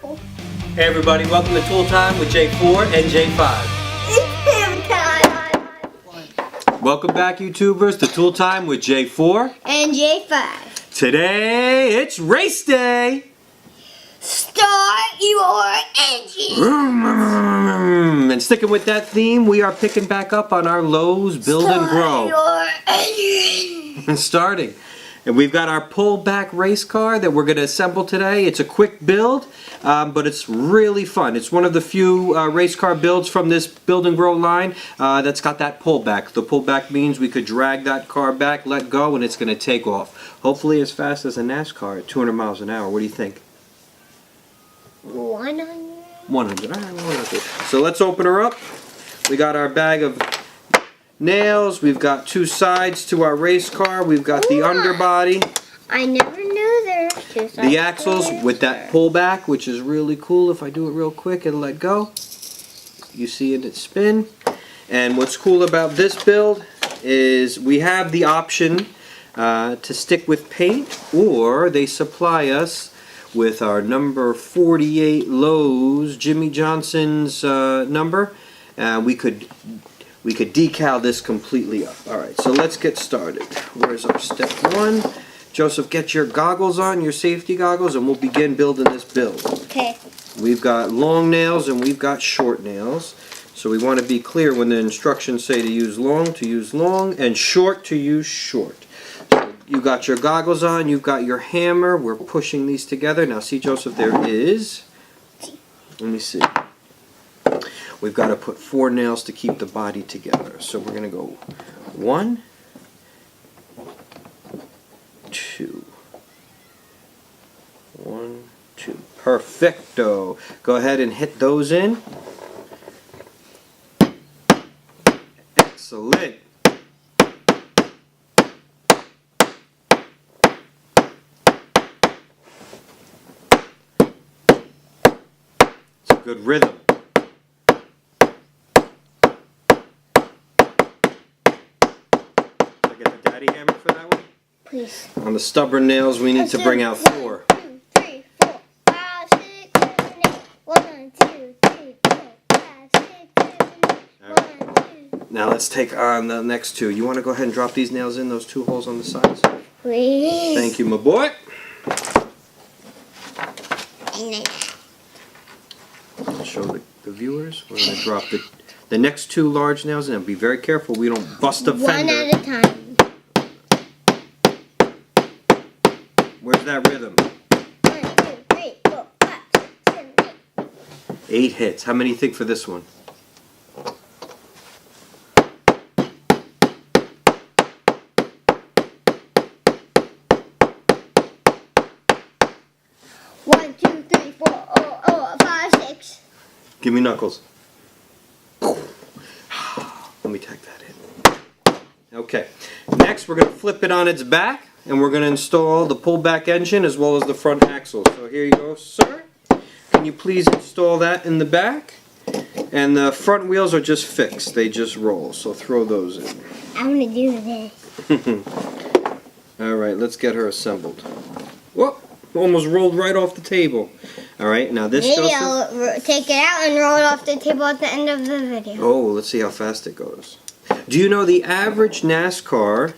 Hey everybody, welcome to Tool Time with J4 and J5. Welcome back, YouTubers, to Tool Time with J4 and J5. Today it's race day. Start your engine. And sticking with that theme, we are picking back up on our Lowe's Build and Grow. Start your engine. And starting. And we've got our pull-back race car that we're going to assemble today. It's a quick build, but it's really fun. It's one of the few race car builds from this Build and Grow line that's got that pullback. The pullback means we could drag that car back, let go, and it's going to take off. Hopefully as fast as a NASCAR at 200 miles an hour. What do you think? 100. 100. All right, 100. So let's open her up. We got our bag of nails. We've got two sides to our race car. We've got the underbody. I never knew there were two sides. The axles with that pullback, which is really cool. If I do it real quick and let go, you see it spin. And what's cool about this build is we have the option to stick with paint, or they supply us with our number 48 Lowe's, Jimmy Johnson's number. We could decal this completely up. Alright, so let's get started. Where's our step one? Joseph, get your goggles on, your safety goggles, and we'll begin building this build. Okay. We've got long nails and we've got short nails. So we want to be clear when the instructions say to use long, and short to use short. So you got your goggles on, you've got your hammer. We're pushing these together. Now see, Joseph, there is, let me see. We've got to put 4 nails to keep the body together. So we're going to go 1, 2. 1, 2. Perfecto. Go ahead and hit those in. Excellent. It's a good rhythm. Daddy hammer for that one? Please. On the stubborn nails, we need to bring out 4. 1, 2, 3, 4, 5, 6, 7, 8. 1, 2, 3, 4, 5, 6, 7, 8. 1, 2. Now let's take on the next 2. You want to go ahead and drop these nails in those 2 holes on the sides? Please. Thank you, my boy. I'll show the viewers. We're going to drop the next 2 large nails in, and be very careful we don't bust a fender. One at a time. Where's that rhythm? 1, 2, 3, 4, 5, 6, 7, 8. 8 hits. How many you think for this one? One, 2, 3, 4, 5, 6. Give me knuckles. Let me tack that in. Okay. Next, we're going to flip it on its back, and we're going to install the pullback engine as well as the front axle. So here you go, sir. Can you please install that in the back? And the front wheels are just fixed. They just roll. So throw those in. I'm going to do this. All right, let's get her assembled. Whoop! Almost rolled right off the table. All right, now this, Maybe Joseph. I'll take it out and roll it off the table at the end of the video. Oh, let's see how fast it goes. Do you know the average NASCAR,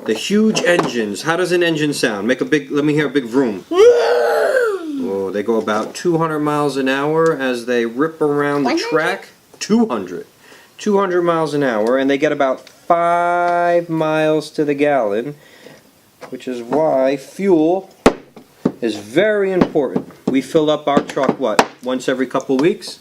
the huge engines, how does an engine sound? Make a big, let me hear a big vroom. Oh, they go about 200 miles an hour as they rip around the 100? track. 200 miles an hour, and they get about 5 miles to the gallon, which is why fuel is very important. We fill up our truck, what, once every couple weeks?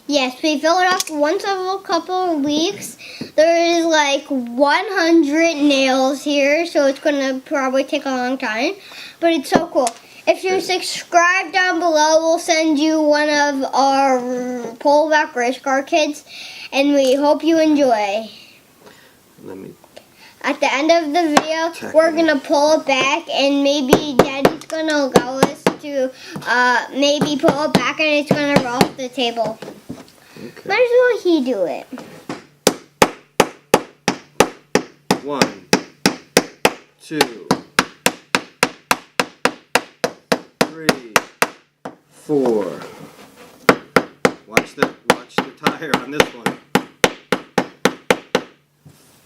Yes, we fill it up once every couple of weeks. There is like 100 nails here, so it's going to probably take a long time. But it's so cool. If you subscribe down below, we'll send you one of our pullback race car kits. And we hope you enjoy. At the end of the video, we're going to pull it back, and maybe Daddy's going to allow us to maybe pull it back, and it's going to roll off the table. Okay. Might as well he do it. 1, 2, 3, 4. Watch the tire on this one.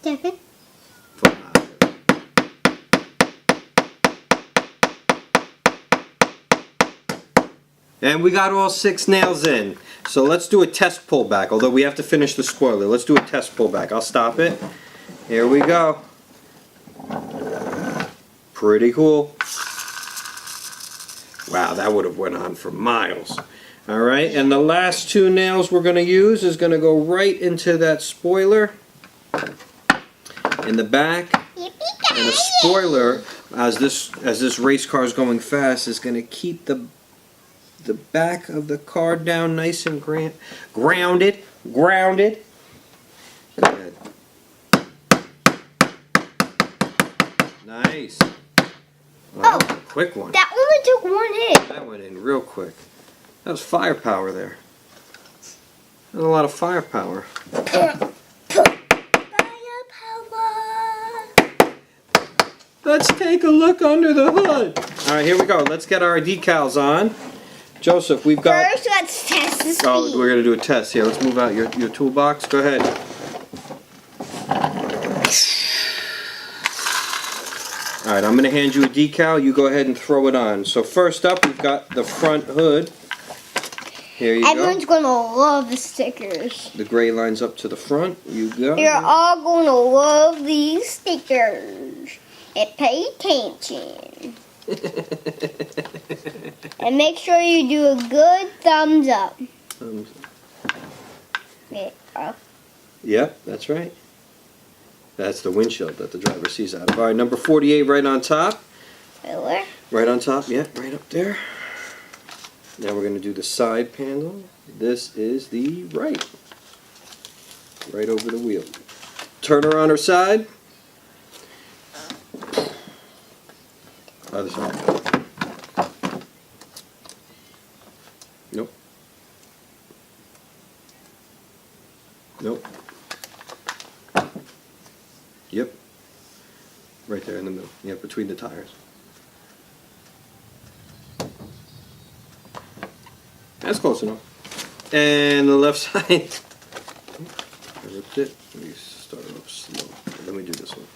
7. 5. And we got all 6 nails in. So let's do a test pullback, although we have to finish the spoiler. Let's do a test pullback. I'll stop it. Here we go. Pretty cool. Wow, that would have went on for miles. Alright, and the last 2 nails we're going to use is going to go right into that spoiler in the back. And the spoiler, as this race car is going fast, is going to keep the back of the car down nice and grounded. Go ahead. Nice. Oh, that was a quick one. That only took 1 hit. That went in real quick. That was firepower there. There's a lot of firepower. Firepower. Let's take a look under the hood. All right, here we go. Let's get our decals on. Joseph, we've got... First, let's test the speed. Oh, we're going to do a test here. Let's move out your toolbox. Go ahead. All right, I'm going to hand you a decal. You go ahead and throw it on. So first up, we've got the front hood. Here you Everyone's go. going to love the stickers. The gray lines up to the front. You go. You're all going to love these stickers. And pay attention. And make sure you do a good thumbs up. Yeah. Yep, that's right. That's the windshield that the driver sees out of. All right, number 48 right on top. Where? Right on top, yeah, right up there. Now we're going to do the side panel. This is the right over the wheel. Turn her on her side. Other side. Nope. Nope. Yep. Right there in the middle. Yeah, between the tires. That's close enough. And the left side. I ripped it. Let me start off slow. Let me do this one.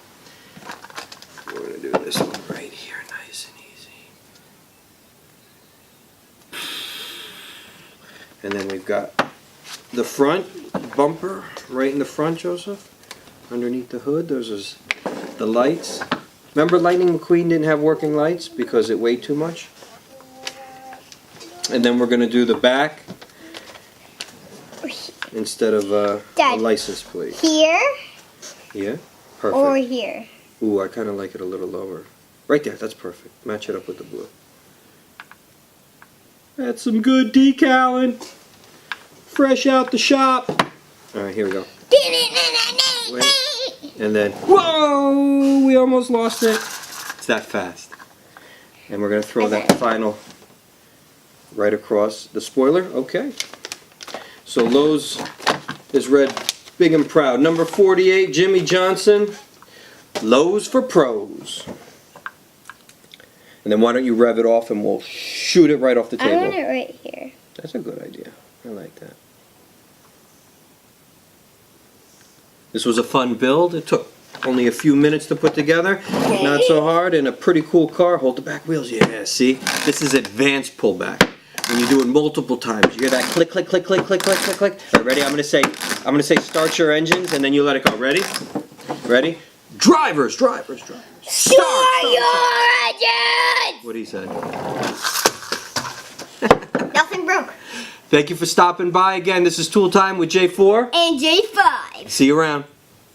We're going to do this one right here, nice and easy. And then we've got the front bumper right in the front, Joseph. Underneath the hood, there's the lights. Remember Lightning McQueen didn't have working lights because it weighed too much? And then we're going to do the back instead of a license plate. Here? Yeah? Perfect. Or here? Ooh, I kind of like it a little lower. Right there, that's perfect. Match it up with the blue. That's some good decaling. Fresh out the shop. Alright, here we go. Wait. And then, whoa! We almost lost it. It's that fast. And we're going to throw that final right across the spoiler. Okay. So Lowe's is read big and proud. Number 48, Jimmy Johnson. Lowe's for pros. And then why don't you rev it off and we'll shoot it right off the table. I want it right here. That's a good idea. I like that. This was a fun build. It took only a few minutes to put together. Okay. Not so hard, and a pretty cool car. Hold the back wheels. Yeah, see? This is advanced pullback. When you do it multiple times, you hear that click, click, click, click, click, click, click, click. All right, ready? I'm gonna say start your engines, and then you let it go. Ready? Ready? Drivers. Start your engine! What he said. Nothing broke. Thank you for stopping by again. This is Tool Time with J4 And J5. See you around.